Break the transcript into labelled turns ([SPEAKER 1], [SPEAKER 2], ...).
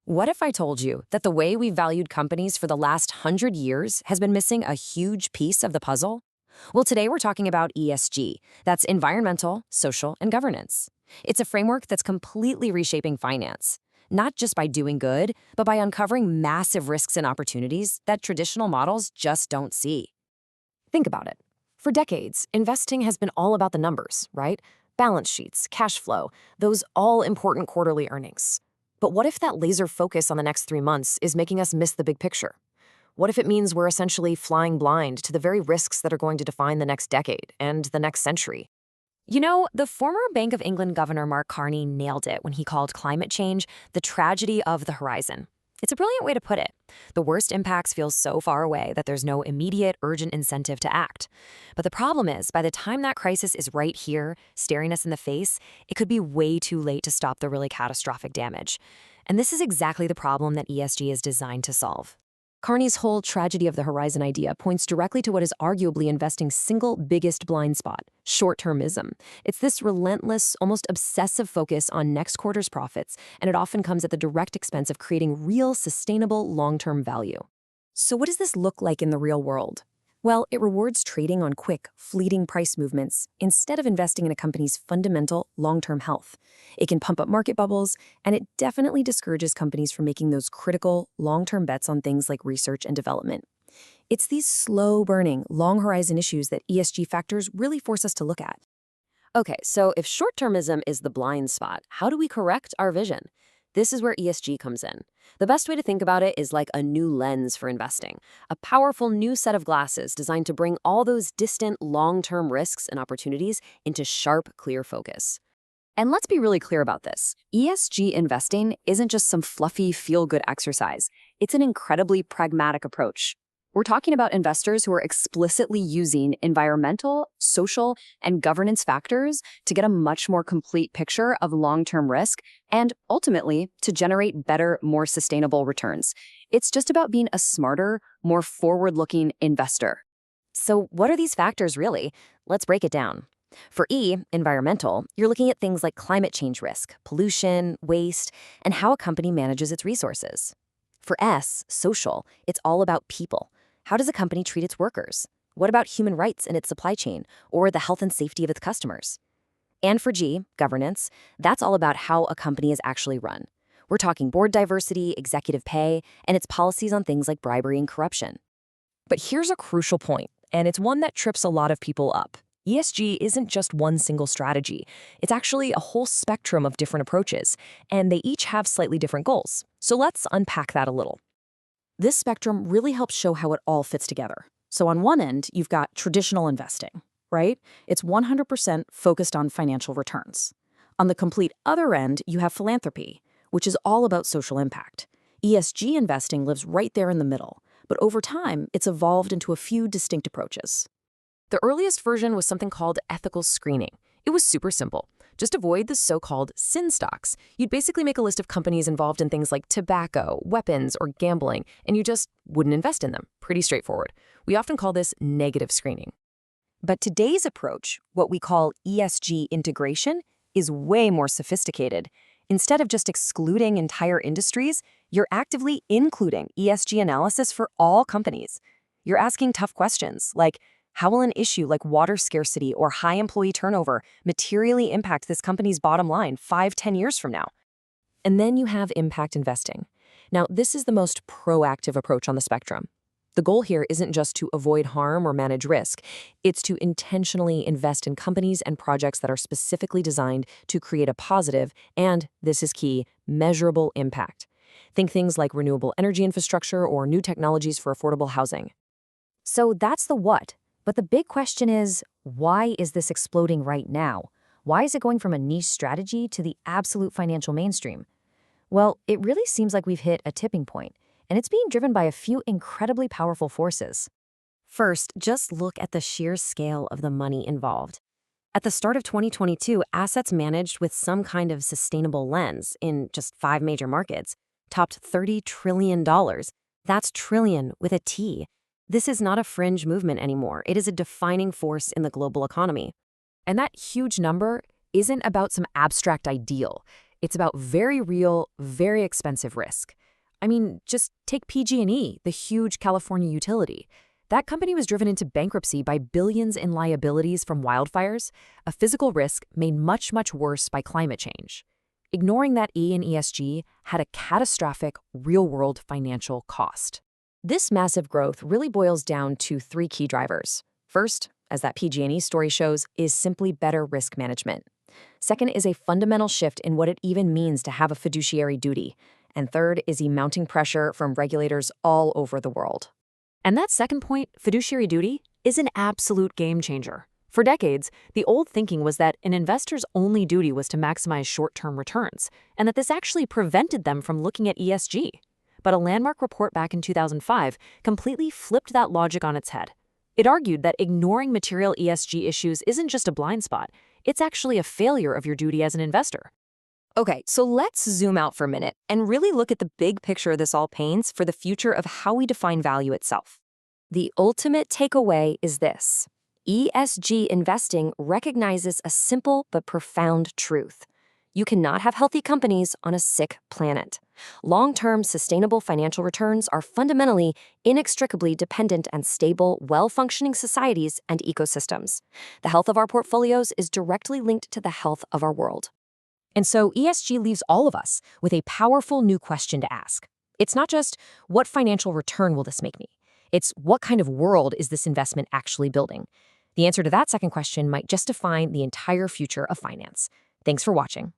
[SPEAKER 1] What if I told you that the way we valued companies for the last 100 years has been missing a huge piece of the puzzle? Well, today we're talking about ESG. That's environmental, social, and governance. It's a framework that's completely reshaping finance, not just by doing good, but by uncovering massive risks and opportunities that traditional models just don't see. Think about it. For decades, investing has been all about the numbers, right? Balance sheets, cash flow, those all-important quarterly earnings. But what if that laser focus on the next 3 months is making us miss the big picture? What if it means we're essentially flying blind to the very risks that are going to define the next decade and the next century? The former Bank of England Governor Mark Carney nailed it when he called climate change the tragedy of the horizon. It's a brilliant way to put it. The worst impacts feel so far away that there's no immediate, urgent incentive to act. But the problem is, by the time that crisis is right here, staring us in the face, it could be way too late to stop the really catastrophic damage. And this is exactly the problem that ESG is designed to solve. Carney's whole tragedy of the horizon idea points directly to what is arguably investing's single biggest blind spot: short-termism. It's this relentless, almost obsessive focus on next quarter's profits, and it often comes at the direct expense of creating real, sustainable, long-term value. So what does this look like in the real world? Well, it rewards trading on quick, fleeting price movements instead of investing in a company's fundamental, long-term health. It can pump up market bubbles, and it definitely discourages companies from making those critical, long-term bets on things like research and development. It's these slow-burning, long-horizon issues that ESG factors really force us to look at. Okay, so if short-termism is the blind spot, how do we correct our vision? This is where ESG comes in. The best way to think about it is like a new lens for investing, a powerful new set of glasses designed to bring all those distant, long-term risks and opportunities into sharp, clear focus. And let's be really clear about this. ESG investing isn't just some fluffy, feel-good exercise. It's an incredibly pragmatic approach. We're talking about investors who are explicitly using environmental, social, and governance factors to get a much more complete picture of long-term risk and, ultimately, to generate better, more sustainable returns. It's just about being a smarter, more forward-looking investor. So what are these factors really? Let's break it down. For E, environmental, you're looking at things like climate change risk, pollution, waste, and how a company manages its resources. For S, social, it's all about people. How does a company treat its workers? What about human rights in its supply chain or the health and safety of its customers? And for G, governance, that's all about how a company is actually run. We're talking board diversity, executive pay, and its policies on things like bribery and corruption. But here's a crucial point, and it's one that trips a lot of people up. ESG isn't just one single strategy. It's actually a whole spectrum of different approaches, and they each have slightly different goals. So let's unpack that a little. This spectrum really helps show how it all fits together. So on one end, you've got traditional investing, right? It's 100% focused on financial returns. On the complete other end, you have philanthropy, which is all about social impact. ESG investing lives right there in the middle, but over time, it's evolved into a few distinct approaches. The earliest version was something called ethical screening. It was super simple. Just avoid the so-called sin stocks. You'd basically make a list of companies involved in things like tobacco, weapons, or gambling, and you just wouldn't invest in them. Pretty straightforward. We often call this negative screening. But today's approach, what we call ESG integration, is way more sophisticated. Instead of just excluding entire industries, you're actively including ESG analysis for all companies. You're asking tough questions like, how will an issue like water scarcity or high employee turnover materially impact this company's bottom line 5-10 years from now? And then you have impact investing. Now, this is the most proactive approach on the spectrum. The goal here isn't just to avoid harm or manage risk. It's to intentionally invest in companies and projects that are specifically designed to create a positive and, this is key, measurable impact. Think things like renewable energy infrastructure or new technologies for affordable housing. So that's the what. But the big question is, why is this exploding right now? Why is it going from a niche strategy to the absolute financial mainstream? Well, it really seems like we've hit a tipping point, and it's being driven by a few incredibly powerful forces. First, just look at the sheer scale of the money involved. At the start of 2022, assets managed with some kind of sustainable lens in just 5 major markets topped $30 trillion. That's trillion with a T. This is not a fringe movement anymore. It is a defining force in the global economy. And that huge number isn't about some abstract ideal. It's about very real, very expensive risk. I mean, just take PG&E, the huge California utility. That company was driven into bankruptcy by billions in liabilities from wildfires, a physical risk made much, much worse by climate change. Ignoring that E in ESG had a catastrophic, real-world financial cost. This massive growth really boils down to three key drivers. First, as that PG&E story shows, is simply better risk management. Second is a fundamental shift in what it even means to have a fiduciary duty. And third is the mounting pressure from regulators all over the world. And that second point, fiduciary duty, is an absolute game changer. For decades, the old thinking was that an investor's only duty was to maximize short-term returns, and that this actually prevented them from looking at ESG. But a landmark report back in 2005 completely flipped that logic on its head. It argued that ignoring material ESG issues isn't just a blind spot, it's actually a failure of your duty as an investor. Okay, so let's zoom out for a minute and really look at the big picture this all paints for the future of how we define value itself. The ultimate takeaway is this. ESG investing recognizes a simple but profound truth. You cannot have healthy companies on a sick planet. Long-term sustainable financial returns are fundamentally, inextricably dependent on stable, well-functioning societies and ecosystems. The health of our portfolios is directly linked to the health of our world. And so ESG leaves all of us with a powerful new question to ask. It's not just, what financial return will this make me? It's, what kind of world is this investment actually building? The answer to that second question might just define the entire future of finance. Thanks for watching.